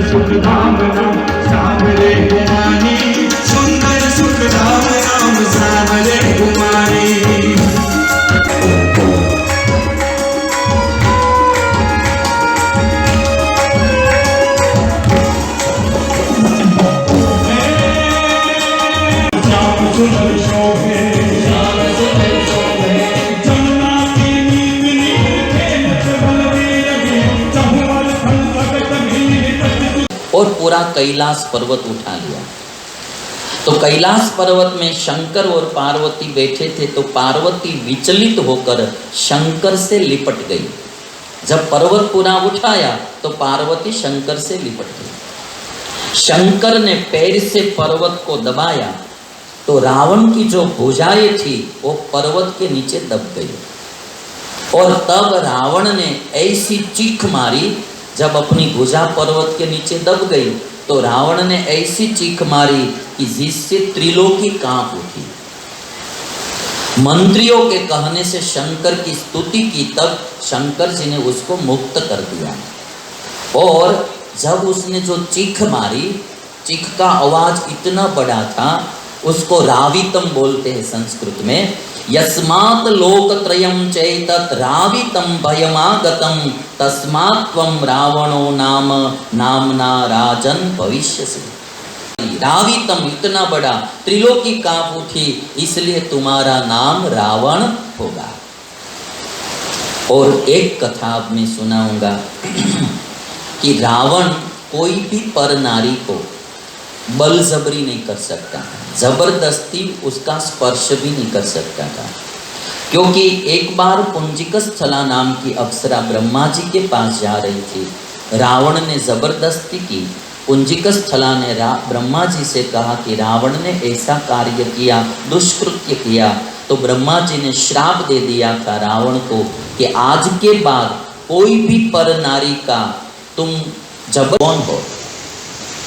सुख धाम नाम सावरे कुमारी, सुंदर सुख धाम नाम सावरे कुमारी। और पूरा कैलाश पर्वत उठा लिया। तो कैलाश पर्वत में शंकर और पार्वती बैठे थे, तो पार्वती विचलित होकर शंकर से लिपट गई। जब पर्वत पूरा उठाया तो पार्वती शंकर से लिपट गई। शंकर ने पैर से पर्वत को दबाया तो रावण की जो भुजाएं थी वो पर्वत के नीचे दब गई। और तब रावण ने ऐसी चीख मारी, जब अपनी भुजा पर्वत के नीचे दब गई तो रावण ने ऐसी चीख मारी कि जिससे त्रिलोकी कांप उठी। मंत्रियों के कहने से शंकर की स्तुति की, तब शंकर जी ने उसको मुक्त कर दिया। और जब उसने जो चीख मारी, चीख का आवाज इतना बड़ा था, उसको रावितम बोलते हैं संस्कृत में। यस्मात् लोकत्रयं चैतत् रावितं भयमागतं तस्मात् त्वं रावणो नाम नामना राजन भविष्यसि। रावितम इतना बड़ा, त्रिलोकी कांप उठी, इसलिए तुम्हारा नाम रावण होगा। और एक कथा अब मैं सुनाऊंगा कि रावण कोई भी पर नारी को बलजबरी नहीं कर सकता, जबरदस्ती उसका स्पर्श भी नहीं कर सकता था। क्योंकि एक बार पुंजिकस्थला नाम की अप्सरा ब्रह्मा जी के पास जा रही थी। रावण ने जबरदस्ती की। पुंजिकस्थला ने ब्रह्मा जी से कहा कि रावण ने ऐसा कार्य किया, दुष्कृत्य किया। तो ब्रह्मा जी ने श्राप दे दिया था रावण को कि आज के बाद कोई भी पर नारी का तुम जबरन हो।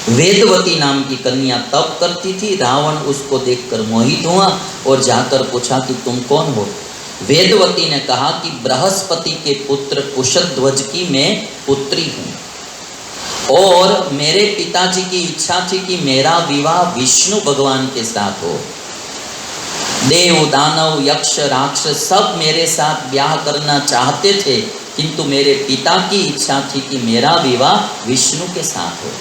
वेदवती नाम की कन्या तप करती थी। रावण उसको देखकर मोहित हुआ और जाकर पूछा कि तुम कौन हो। वेदवती ने कहा कि बृहस्पति के पुत्र कुशध्वज की मैं पुत्री हूँ और मेरे पिताजी की इच्छा थी कि मेरा विवाह विष्णु भगवान के साथ हो। देव दानव यक्ष राक्षस सब मेरे साथ ब्याह करना चाहते थे, किंतु मेरे पिता की इच्छा थी कि मेरा विवाह विष्णु के साथ हो।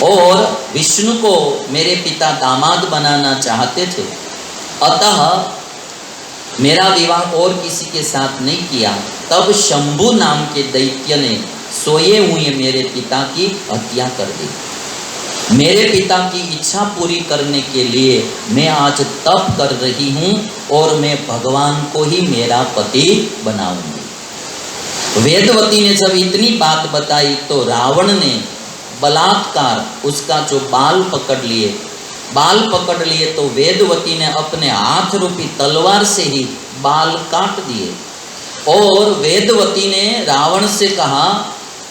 और विष्णु को मेरे पिता दामाद बनाना चाहते थे, अतः मेरा विवाह और किसी के साथ नहीं किया। तब शंभु नाम के दैत्य ने सोए हुए मेरे पिता की हत्या कर दी। मेरे पिता की इच्छा पूरी करने के लिए मैं आज तप कर रही हूँ और मैं भगवान को ही मेरा पति बनाऊंगी। वेदवती ने जब इतनी बात बताई तो रावण ने बलात्कार उसका जो बाल पकड़ लिए तो वेदवती ने अपने हाथ रूपी तलवार से ही बाल काट दिए। और वेदवती ने रावण से कहा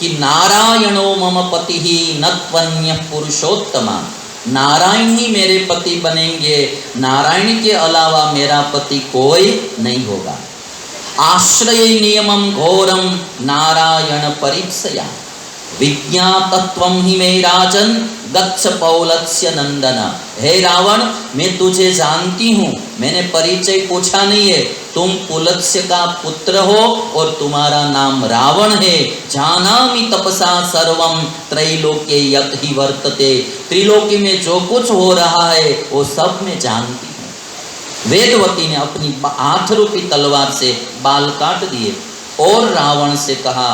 कि नारायणो मम पति ही न त्वन्य पुरुषोत्तमा, नारायण ही मेरे पति बनेंगे, नारायण के अलावा मेरा पति कोई नहीं होगा। आश्रय नियमम घोरम नारायण परीक्षया विज्ञातत्वं ही मे राजन गच्छ पौलस्य नंदन। हे रावण, मैं तुझे जानती हूँ, मैंने परिचय पूछा नहीं है। तुम पुलत्स्य का पुत्र हो और तुम्हारा नाम रावण है। जानामि तपसा सर्वम त्रैलोक्ये यत् हि वर्तते, त्रिलोकी में जो कुछ हो रहा है वो सब मैं जानती हूँ। वेदवती ने अपनी हाथ रूपी तलवार से बाल काट दिए और रावण से कहा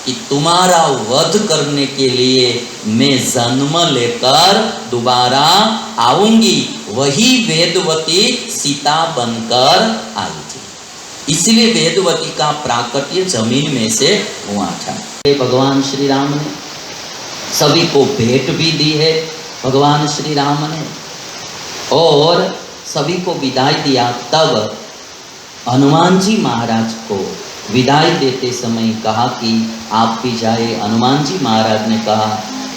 कि तुम्हारा वध करने के लिए मैं जन्म लेकर दोबारा आऊंगी। वही वेदवती सीता बनकर आई थी। इसलिए वेदवती का प्राकट्य जमीन में से हुआ था। भगवान श्री राम ने सभी को भेंट भी दी है, भगवान श्री राम ने, और सभी को विदाई दिया। तब हनुमान जी महाराज को विदाई देते समय कहा कि आप भी जाए। हनुमान जी महाराज ने कहा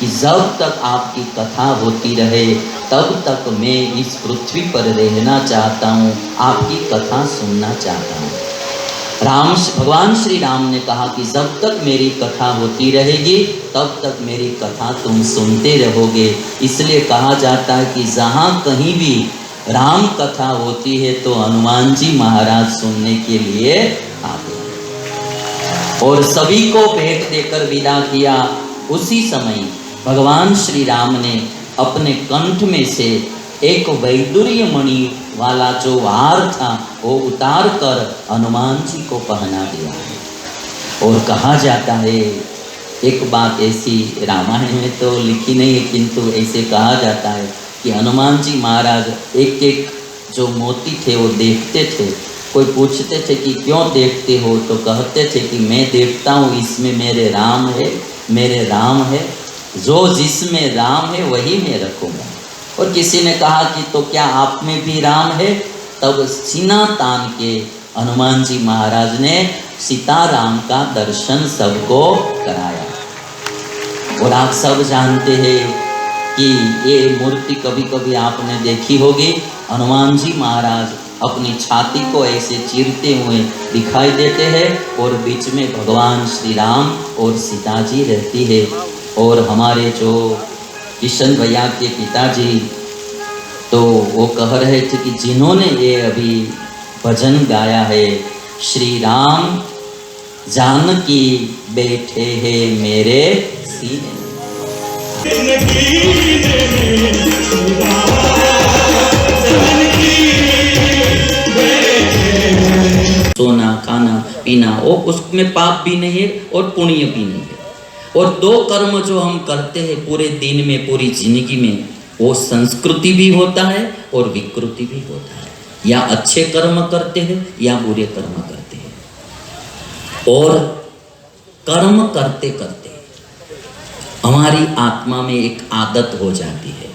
कि जब तक आपकी कथा होती रहे तब तक मैं इस पृथ्वी पर रहना चाहता हूँ, आपकी कथा सुनना चाहता हूँ। भगवान श्री राम ने कहा कि जब तक मेरी कथा होती रहेगी तब तक मेरी कथा तुम सुनते रहोगे। इसलिए कहा जाता है कि जहाँ कहीं भी राम कथा होती है तो हनुमान जी महाराज सुनने के लिए आते हैं। और सभी को भेंट देकर विदा किया। उसी समय भगवान श्री राम ने अपने कंठ में से एक वैदुर्य मणि वाला जो हार था वो उतार कर हनुमान जी को पहना दिया है। और कहा जाता है, एक बात ऐसी रामायण में तो लिखी नहीं है, किंतु ऐसे कहा जाता है कि हनुमान जी महाराज एक एक जो मोती थे वो देखते थे। कोई पूछते थे कि क्यों देखते हो, तो कहते थे कि मैं देखता हूँ इसमें मेरे राम है, मेरे राम है, जो जिसमें राम है वही मैं रखूँगा। और किसी ने कहा कि तो क्या आप में भी राम है? तब सीना तान के हनुमान जी महाराज ने सीताराम का दर्शन सबको कराया। और आप सब जानते हैं कि ये मूर्ति कभी कभी आपने देखी होगी। हनुमान जी महाराज अपनी छाती को ऐसे चीरते हुए दिखाई देते हैं और बीच में भगवान श्री राम और सीता जी रहती है। और हमारे जो किशन भैया के पिताजी तो वो कह रहे थे कि जिन्होंने ये अभी भजन गाया है, श्री राम जानकी बैठे हैं मेरे सीने, सोना खाना पीना, वो उसमें पाप भी नहीं है और पुण्य भी नहीं है। और दो कर्म जो हम करते हैं पूरे दिन में, पूरी जिंदगी में, वो संस्कृति भी होता है और विकृति भी होता है। या अच्छे कर्म करते हैं या बुरे कर्म करते हैं। और कर्म करते करते हमारी आत्मा में एक आदत हो जाती है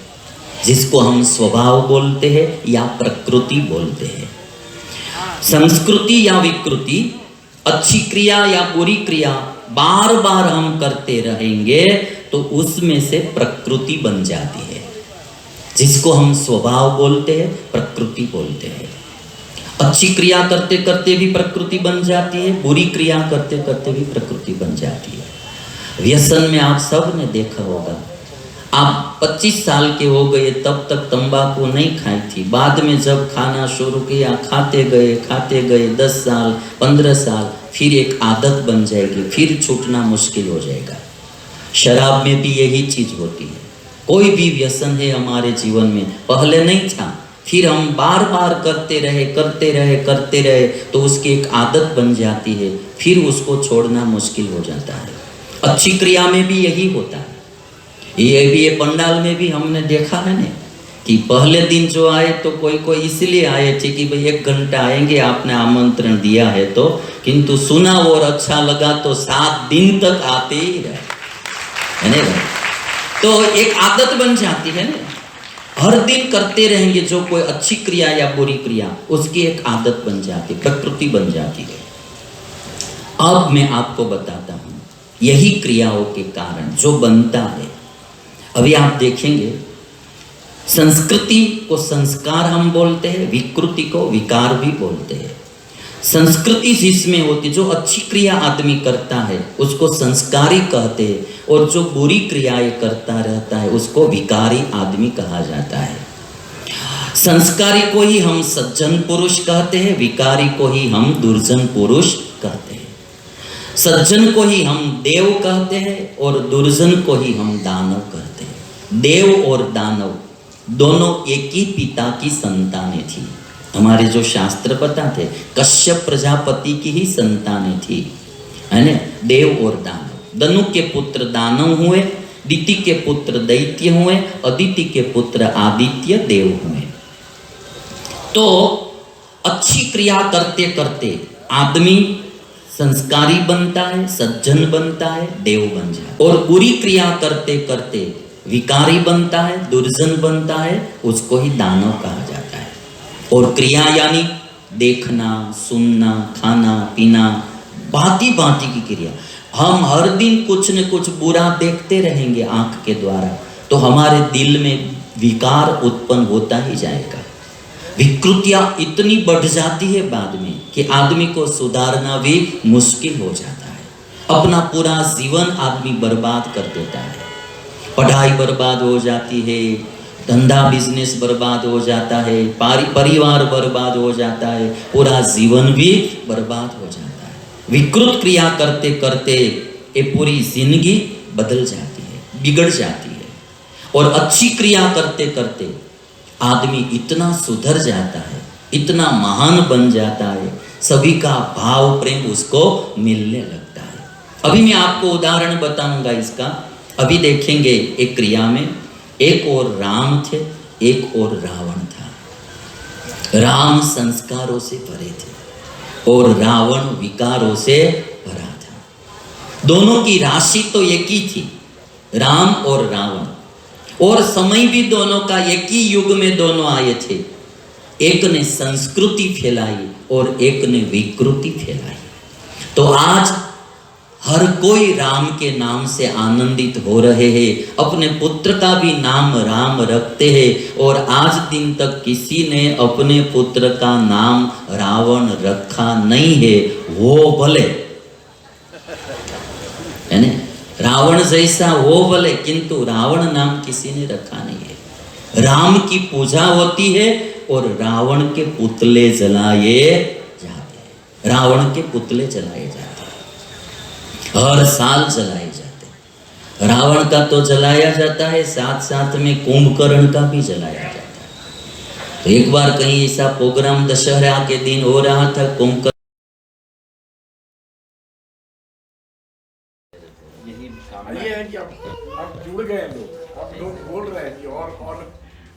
जिसको हम स्वभाव बोलते हैं या प्रकृति बोलते हैं। संस्कृति या विकृति, अच्छी क्रिया या बुरी क्रिया बार बार हम करते रहेंगे तो उसमें से प्रकृति बन जाती है, जिसको हम स्वभाव बोलते हैं, प्रकृति बोलते हैं। अच्छी क्रिया करते करते भी प्रकृति बन जाती है, बुरी क्रिया करते करते भी प्रकृति बन जाती है। व्यसन में आप सब ने देखा होगा, आप 25 साल के हो गए तब तक तंबाकू नहीं खाई थी, बाद में जब खाना शुरू किया खाते गए 10 साल 15 साल, फिर एक आदत बन जाएगी, फिर छूटना मुश्किल हो जाएगा। शराब में भी यही चीज होती है। कोई भी व्यसन है हमारे जीवन में, पहले नहीं था, फिर हम बार बार करते रहे तो उसकी एक आदत बन जाती है, फिर उसको छोड़ना मुश्किल हो जाता है। अच्छी क्रिया में भी यही होता है। ये पंडाल में भी हमने देखा है ना कि पहले दिन जो आए तो कोई इसलिए आए थे कि भाई 1 घंटा आएंगे, आपने आमंत्रण दिया है तो, किंतु सुना और अच्छा लगा तो 7 दिन तक आते ही रहे, है ना। तो एक आदत बन जाती है ना, हर दिन करते रहेंगे जो कोई अच्छी क्रिया या बुरी क्रिया, उसकी एक आदत बन जाती, प्रकृति बन जाती है। अब मैं आपको बताता हूँ यही क्रियाओं के कारण जो बनता है। अभी आप देखेंगे, संस्कृति को संस्कार हम बोलते हैं, विकृति को विकार भी बोलते हैं। संस्कृति जिसमें होती, जो अच्छी क्रिया आदमी करता है उसको संस्कारी कहते हैं, और जो बुरी क्रियाएं करता रहता है उसको विकारी आदमी कहा जाता है। संस्कारी को ही हम सज्जन पुरुष कहते हैं, विकारी को ही हम दुर्जन पुरुष कहते हैं। सज्जन को ही हम देव कहते हैं और दुर्जन को ही हम दानव कहते हैं। देव और दानव दोनों एक ही पिता की संतानें थी। हमारे जो शास्त्र बताते, कश्यप प्रजापति की ही संतानें थी, है ना, देव और दानव। दनु के पुत्र दानव हुए, दिति के पुत्र दैत्य हुए, अदिति के पुत्र आदित्य देव हुए। तो अच्छी क्रिया करते करते आदमी संस्कारी बनता है, सज्जन बनता है, देव बन जाता है। और बुरी क्रिया करते करते विकारी बनता है, दुर्जन बनता है, उसको ही दानव कहा जाता है। और क्रिया यानी देखना, सुनना, खाना पीना, भांति भांति की क्रिया। हम हर दिन कुछ न कुछ बुरा देखते रहेंगे आंख के द्वारा, तो हमारे दिल में विकार उत्पन्न होता ही जाएगा। विकृतियां इतनी बढ़ जाती है बाद में कि आदमी को सुधारना भी मुश्किल हो जाता है। अपना पूरा जीवन आदमी बर्बाद कर देता है। पढ़ाई बर्बाद हो जाती है, धंधा बिजनेस बर्बाद हो जाता है, परिवार बर्बाद हो जाता है, पूरा जीवन भी बर्बाद हो जाता है। विकृत क्रिया करते करते ये पूरी जिंदगी बदल जाती है, बिगड़ जाती है। और अच्छी क्रिया करते करते आदमी इतना सुधर जाता है, इतना महान बन जाता है, सभी का भाव प्रेम उसको मिलने लगता है। अभी मैं आपको उदाहरण बताऊंगा इसका। अभी देखेंगे एक क्रिया में एक और राम थे, एक और रावण था। राम संस्कारों से भरे थे और रावण विकारों से भरा था। दोनों की राशि तो एक ही थी, राम और रावण, और समय भी दोनों का एक ही युग में दोनों आए थे। एक ने संस्कृति फैलाई और एक ने विकृति फैलाई। तो आज हर कोई राम के नाम से आनंदित हो रहे हैं, अपने पुत्र का भी नाम राम रखते हैं, और आज दिन तक किसी ने अपने पुत्र का नाम रावण रखा नहीं है। वो भले है ना, रावण जैसा वो भले, किंतु रावण नाम किसी ने रखा नहीं है। राम की पूजा होती है और रावण के पुतले जलाए जाते हैं। रावण के पुतले जलाए जाते हैं, हर साल जलाए जाते हैं। रावण का तो जलाया जाता है, साथ साथ में कुंभकर्ण का भी जलाया जाता है। तो एक बार कहीं ऐसा प्रोग्राम दशहरा के दिन हो रहा था, कुंभकर्ण ये है कि आप जुड़ गए लोग, आप लोग बोल रहे हैं कि और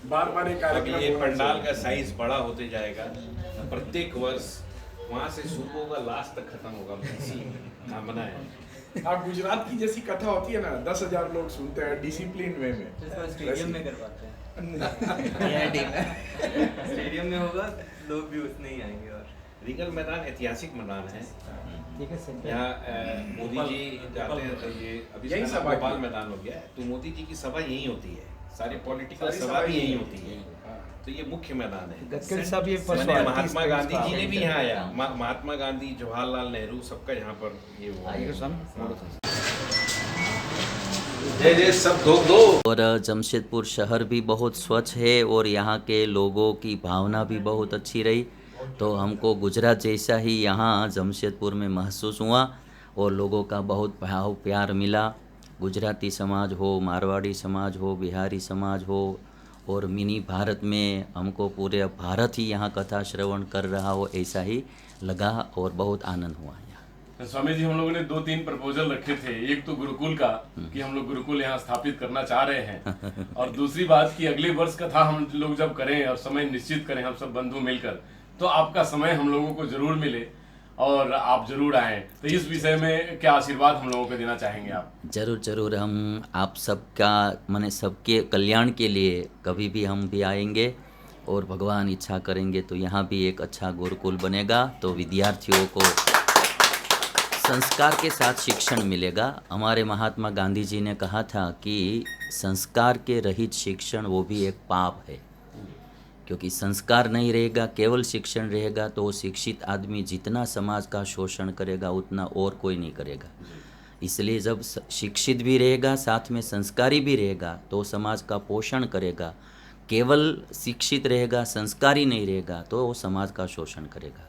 बार बार एक अब ये पंडाल का साइज बड़ा होते जाएगा प्रत्येक वर्ष, वहाँ से शुरू होगा लास्ट तक खत्म होगा, इसी कामना है। आप गुजरात की जैसी कथा होती है ना, 10,000 लोग सुनते हैं डिसिप्लिन वे में, स्टेडियम में करवाते हैं। स्टेडियम में होगा, लोग भी उतने ही आएंगे। और रीगल मैदान ऐतिहासिक मैदान है। यहाँ मोदी जी जाते हैं तो ये अभी यही इसका सभा नाम गोपाल की। मैदान हो गया है, तो मोदी जी की सभा यही होती है, सारी पॉलिटिकल सारी सभा सभा भी यही यही होती है। तो ये मुख्य मैदान है। गडकरी साहब ये मैंने महात्मा गांधी जी ने भी यहाँ आया, महात्मा गांधी, जवाहरलाल नेहरू, सबका यहाँ पर ये हुआ। जय जय सब दो। और जमशेदपुर शहर भी बहुत स्वच्छ है और यहाँ के लोगों की भावना भी बहुत अच्छी रही। तो हमको गुजरात जैसा ही यहाँ जमशेदपुर में महसूस हुआ और लोगों का बहुत भाव प्यार मिला। गुजराती समाज हो, मारवाड़ी समाज हो, बिहारी समाज हो, और मिनी भारत में हमको पूरे भारत ही यहाँ कथा श्रवण कर रहा हो, ऐसा ही लगा और बहुत आनंद हुआ यहाँ। स्वामी जी, हम लोगों ने 2-3 प्रपोजल रखे थे। एक तो गुरुकुल का कि हम लोग गुरुकुल यहाँ स्थापित करना चाह रहे हैं, और दूसरी बात कि अगले वर्ष कथा हम लोग जब करें और समय निश्चित करें हम सब बंधु मिलकर, तो आपका समय हम लोगों को जरूर मिले और आप जरूर आएं। तो इस विषय में क्या आशीर्वाद हम लोगों को देना चाहेंगे आप? जरूर जरूर, हम आप सबका माने सबके कल्याण के लिए कभी भी हम भी आएंगे, और भगवान इच्छा करेंगे तो यहाँ भी एक अच्छा गुरुकुल बनेगा, तो विद्यार्थियों को संस्कार के साथ शिक्षण मिलेगा। हमारे महात्मा गांधी जी ने कहा था कि संस्कार के रहित शिक्षण वो भी एक पाप है, क्योंकि संस्कार नहीं रहेगा, केवल शिक्षण रहेगा, तो वो शिक्षित आदमी जितना समाज का शोषण करेगा उतना और कोई नहीं करेगा। इसलिए जब शिक्षित भी रहेगा, साथ में संस्कारी भी रहेगा, तो समाज का पोषण करेगा। केवल शिक्षित रहेगा, संस्कारी नहीं रहेगा, तो वो समाज का शोषण करेगा।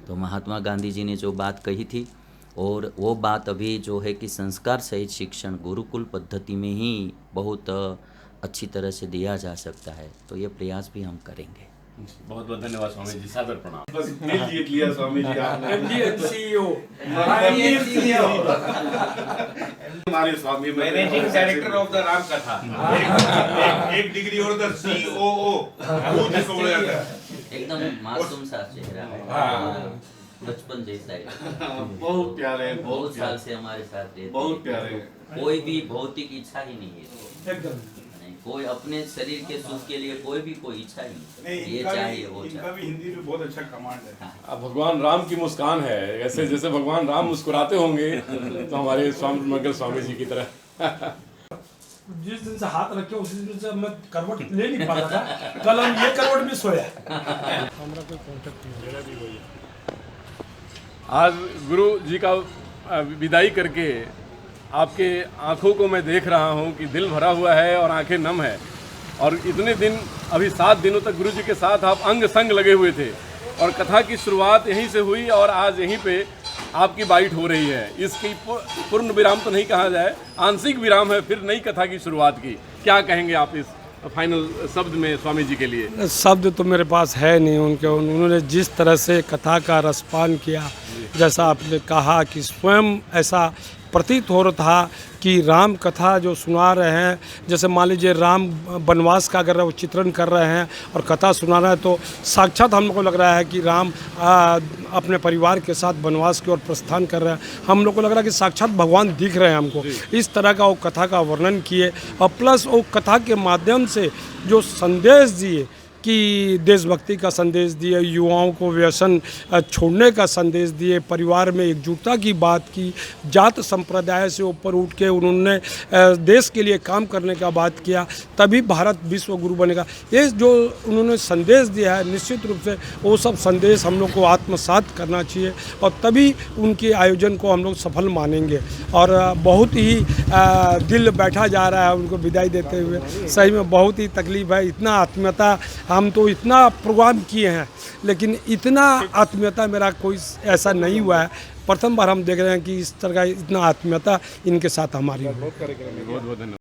तो महात्मा गांधी जी ने जो बात कही थी, और वो बात अभी जो है कि संस्कार सहित शिक्षण गुरुकुल पद्धति में ही बहुत अच्छी तरह से दिया जा सकता है, तो ये प्रयास भी हम करेंगे। बहुत बहुत धन्यवाद स्वामी जी, सादर प्रणाम। बस दिल जीत लिया स्वामी जी आपने। हमारे Swami managing director of the Ram Katha. एक डिग्री और द COO जिसको बोला जाता है। एकदम मासूम सा चेहरा है, बचपन जैसा है। बहुत प्यारे, बहुत साल से हमारे साथ रहते हैं। बहुत प्यारे। कोई भी भौतिक इच्छा ही नहीं है, नहीं, कोई अपने शरीर के सुख के लिए कोई इच्छा ही नहीं, ये चाहिए वो इनका चाहिए। भी हिंदी में बहुत अच्छा कमांड है। अब भगवान राम की मुस्कान है, ऐसे जैसे भगवान राम मुस्कुराते होंगे तो हमारे स्वामी मंगल स्वामी जी की तरह। जिस दिन से हाथ रखे उसी दिन से मैं करवट ले नहीं पाता था, कल हम ये करवट भी सोया। आज गुरु जी का विदाई करके आपके आंखों को मैं देख रहा हूं कि दिल भरा हुआ है और आंखें नम है। और इतने दिन, अभी 7 दिनों तक गुरु जी के साथ आप अंग संग लगे हुए थे और कथा की शुरुआत यहीं से हुई और आज यहीं पे आपकी बाइट हो रही है। इसकी पूर्ण विराम तो नहीं कहा जाए, आंशिक विराम है, फिर नई कथा की शुरुआत की। क्या कहेंगे आप इस फाइनल शब्द में स्वामी जी के लिए? शब्द तो मेरे पास है नहीं उनके। उन्होंने जिस तरह से कथा का रसपान किया, जैसा आपने कहा कि स्वयं ऐसा प्रतीत हो रहा था कि राम कथा जो सुना रहे हैं, जैसे मान लीजिए राम वनवास का अगर वो चित्रण कर रहे हैं और कथा सुना रहे हैं, तो साक्षात हम लोग को लग रहा है कि राम अपने परिवार के साथ वनवास की ओर प्रस्थान कर रहे हैं। हम लोग को लग रहा है कि साक्षात भगवान दिख रहे हैं हमको। इस तरह का वो कथा का वर्णन किए और प्लस वो कथा के माध्यम से जो संदेश दिए कि देशभक्ति का संदेश दिए, युवाओं को व्यसन छोड़ने का संदेश दिए, परिवार में एकजुटता की बात की, जात संप्रदाय से ऊपर उठ के उन्होंने देश के लिए काम करने का बात किया, तभी भारत विश्व गुरु बनेगा। ये जो उन्होंने संदेश दिया है, निश्चित रूप से वो सब संदेश हम लोग को आत्मसात करना चाहिए और तभी उनके आयोजन को हम लोग सफल मानेंगे। और बहुत ही दिल बैठा जा रहा है उनको विदाई देते हुए। सही में बहुत ही तकलीफ है। इतना आत्मीयता, हम तो इतना प्रोग्राम किए हैं लेकिन इतना आत्मीयता मेरा कोई ऐसा नहीं हुआ है। प्रथम बार हम देख रहे हैं कि इस तरह का इतना आत्मीयता इनके साथ हमारी। बहुत बहुत धन्यवाद।